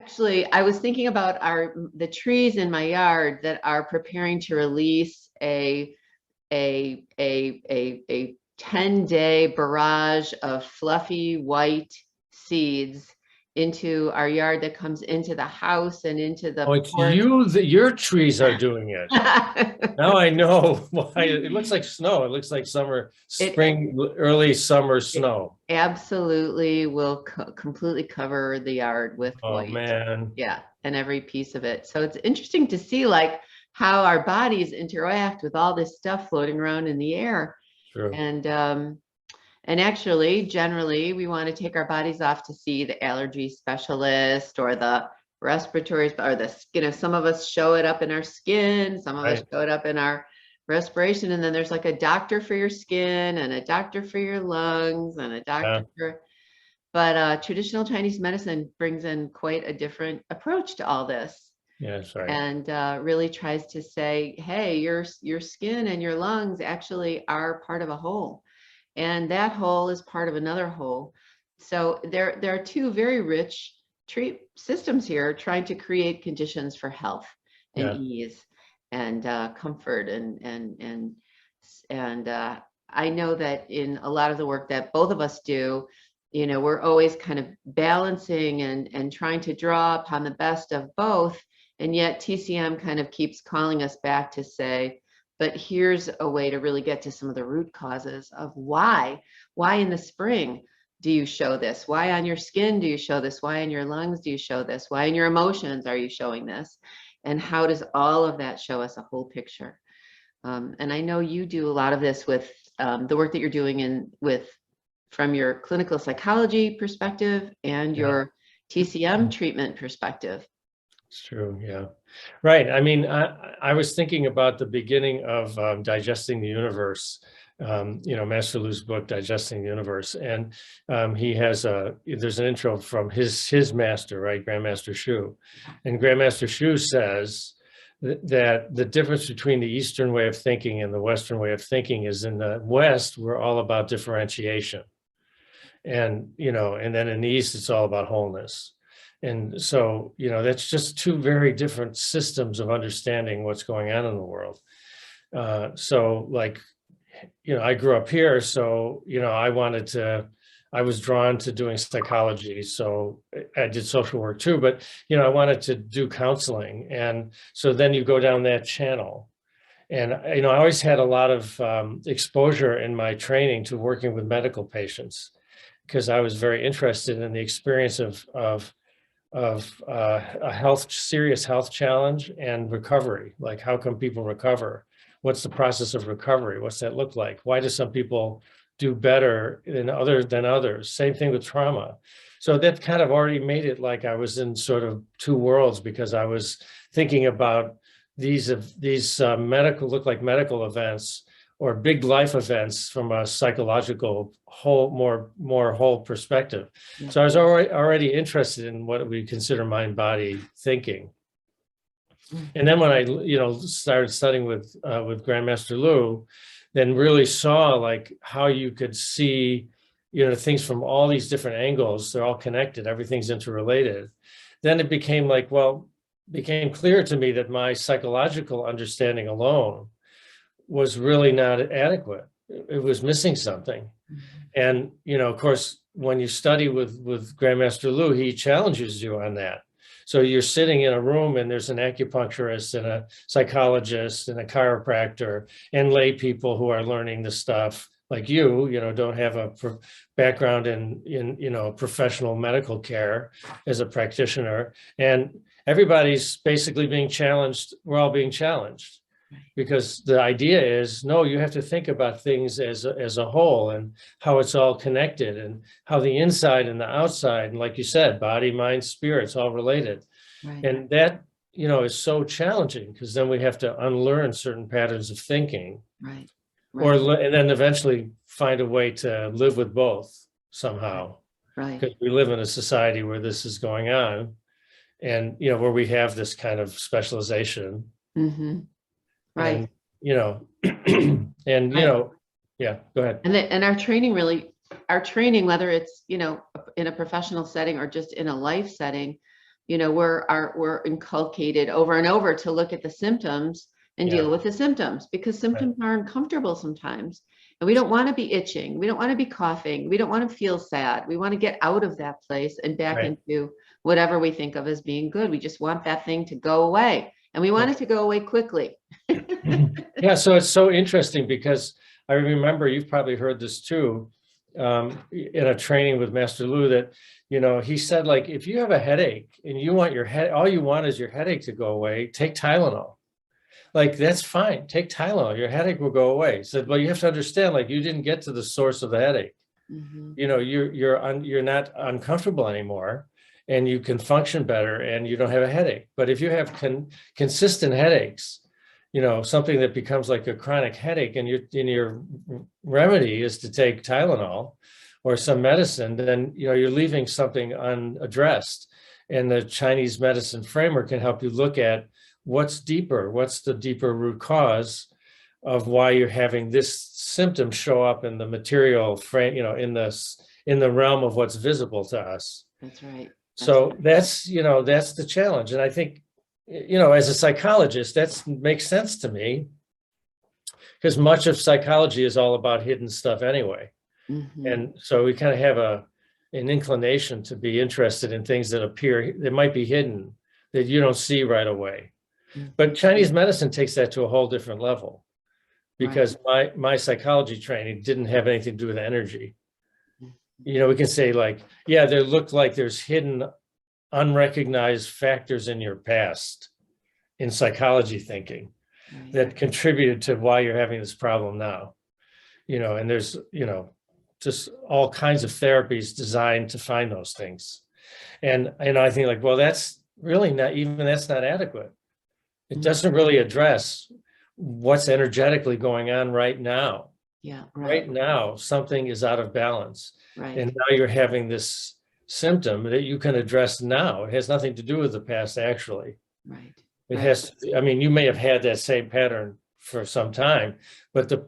Actually, I was thinking about the trees in my yard that are preparing to release a 10-day barrage of fluffy white seeds into our yard that comes into the house and into Oh, the it's porch. you that your trees are doing it. Now I know why it looks like snow. It looks like summer, It, spring, early summer it snow. absolutely will completely cover the yard with Oh white. man. Yeah, and every piece of it. So it's interesting to see like how our bodies interact with all this stuff floating around in the air. True. And actually, generally, we want to take our bodies off to see the allergy specialist or the respiratory, or some of us show it up in our skin, some of us Right. show it up in our respiration. And then there's like a doctor for your skin and a doctor for your lungs and a Yeah. doctor for, but traditional Chinese medicine brings in quite a different approach to all this Yeah, that's right. and really tries to say, hey, your skin and your lungs actually are part of a whole. And that whole is part of another whole. So there are two very rich treat systems here trying to create conditions for health and Yeah. ease and comfort and I know that in a lot of the work that both of us do, we're always kind of balancing and trying to draw upon the best of both. And yet TCM kind of keeps calling us back to say, but here's a way to really get to some of the root causes of why in the spring do you show this? Why on your skin do you show this? Why in your lungs do you show this? Why in your emotions are you showing this? And how does all of that show us a whole picture? And I know you do a lot of this with the work that you're doing from your clinical psychology perspective and Yeah. your TCM treatment perspective. It's true. Yeah. Right. I mean, I was thinking about the beginning of Digesting the Universe, Master Lu's book, Digesting the Universe. And there's an intro from his master, right? Grandmaster Shu. And Grandmaster Shu says that the difference between the Eastern way of thinking and the Western way of thinking is in the West, we're all about differentiation. And then in the East, it's all about wholeness. And so, that's just two very different systems of understanding what's going on in the world. So like, I grew up here, so, I was drawn to doing psychology. So I did social work too, but, I wanted to do counseling. And so then you go down that channel. And, I always had a lot of exposure in my training to working with medical patients because I was very interested in the experience of a serious health challenge and recovery. Like, how come people recover? What's the process of recovery? What's that look like? Why do some people do better than others? Same thing with trauma. So that kind of already made it like I was in sort of two worlds because I was thinking about these medical events or big life events from a psychological whole, more whole perspective. Yeah. So I was already interested in what we consider mind-body thinking. And then when I, started studying with Grandmaster Lu, then really saw like how you could see, things from all these different angles. They're all connected. Everything's interrelated. Then it became clear to me that my psychological understanding alone was really not adequate. It was missing something. And, of course, when you study with Grandmaster Lu, he challenges you on that. So you're sitting in a room and there's an acupuncturist and a psychologist and a chiropractor and lay people who are learning the stuff like don't have a background in professional medical care as a practitioner. And everybody's basically being challenged. We're all being challenged. Because the idea is, no, you have to think about things as a whole and how it's all connected and how the inside and the outside, and like you said, body, mind, spirit, it's all related. Right. And that, is so challenging because then we have to unlearn certain patterns of thinking. Right. And then eventually find a way to live with both somehow. Right. Because we live in a society where this is going on and, where we have this kind of specialization. Mm-hmm. Right. And, yeah, go ahead. And our training, whether it's, in a professional setting or just in a life setting, we're inculcated over and over to look at the symptoms and deal with the symptoms, because symptoms are uncomfortable sometimes. And we don't want to be itching. We don't want to be coughing. We don't want to feel sad. We want to get out of that place and back into whatever we think of as being good. We just want that thing to go away, and we want it to go away quickly. Yeah. So it's so interesting, because I remember, you've probably heard this too, in a training with Master Lu, that, he said, like, if you have a headache and you want your head, all you want is your headache to go away, take Tylenol. Like, that's fine. Take Tylenol. Your headache will go away. He said, well, you have to understand, like, you didn't get to the source of the headache. You're not uncomfortable anymore, and you can function better, and you don't have a headache. But if you have consistent headaches, something that becomes like a chronic headache, and your remedy is to take Tylenol or some medicine, then you're leaving something unaddressed. And the Chinese medicine framework can help you look at what's the deeper root cause of why you're having this symptom show up in the material frame, in the realm of what's visible to us. That's right. So that's the challenge. And I think, as a psychologist, that makes sense to me, because much of psychology is all about hidden stuff anyway. And so we kind of have an inclination to be interested in things that might be hidden, that you don't see right away. But Chinese medicine takes that to a whole different level, because my psychology training didn't have anything to do with energy. We can say, like, there looked like there's hidden, unrecognized factors in your past in psychology thinking that contributed to why you're having this problem now. And there's, just all kinds of therapies designed to find those things. And I think, like, well, that's really that's not adequate. It doesn't really address what's energetically going on right now. Right now, something is out of balance. And now you're having this symptom that you can address now. It has nothing to do with the past, actually. It has, you may have had that same pattern for some time, but the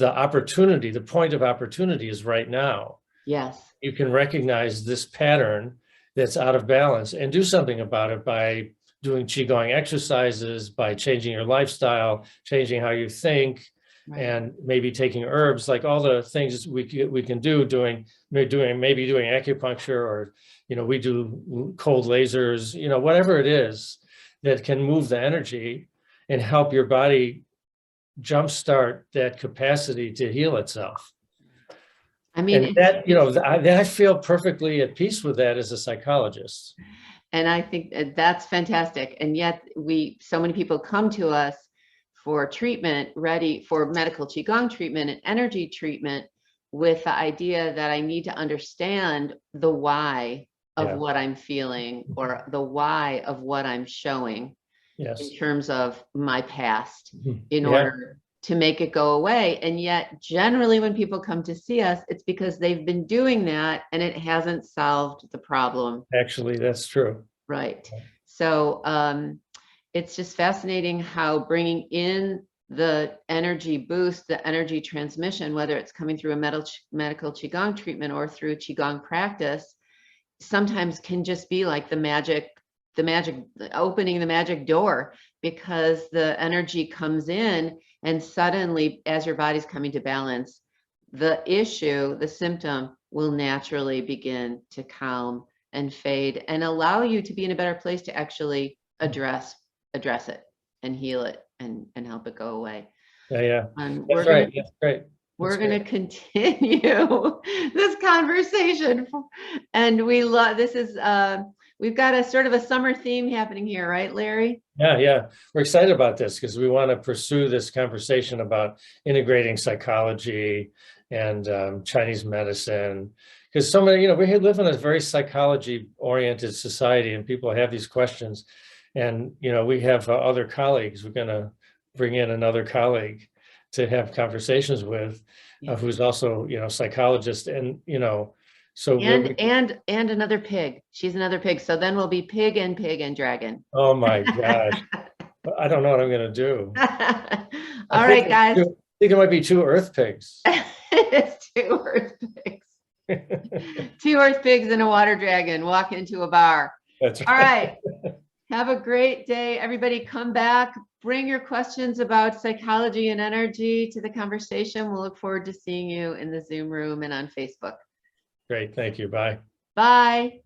opportunity, the point of opportunity is right now. You can recognize this pattern that's out of balance and do something about it by doing Qigong exercises, by changing your lifestyle, changing how you think, and maybe taking herbs, like all the things we can do, maybe doing acupuncture, or, we do cold lasers, whatever it is that can move the energy and help your body jumpstart that capacity to heal itself. And that, I feel perfectly at peace with that as a psychologist. And I think that's fantastic. And yet so many people come to us for treatment, ready for medical Qigong treatment and energy treatment, with the idea that I need to understand the why of what I'm feeling, or the why of what I'm showing in terms of my past, in order to make it go away. And yet, generally, when people come to see us, it's because they've been doing that and it hasn't solved the problem. Actually, that's true. Right. So it's just fascinating how bringing in the energy boost, the energy transmission, whether it's coming through a medical Qigong treatment or through Qigong practice, sometimes can just be like the magic opening the magic door, because the energy comes in, and suddenly, as your body's coming to balance, the issue, the symptom, will naturally begin to calm and fade, and allow you to be in a better place to actually address it and heal it and help it go away. That's great. We're going to continue this conversation, and we love this is we've got a sort of a summer theme happening here, right, Larry? Yeah. We're excited about this because we want to pursue this conversation about integrating psychology and Chinese medicine. Because so many, we live in a very psychology-oriented society, and people have these questions. And, we have other colleagues. We're going to bring in another colleague to have conversations with, who's also, psychologist, and, so and another pig. She's another pig. So then we'll be pig and dragon. Oh my gosh. I don't know what I'm going to do. All right, guys. I think it might be two earth pigs. It's two earth pigs. Two horse pigs and a water dragon walk into a bar. That's All right. Have a great day. Everybody come back. Bring your questions about psychology and energy to the conversation. We'll look forward to seeing you in the Zoom room and on Facebook. Great. Thank you. Bye. Bye.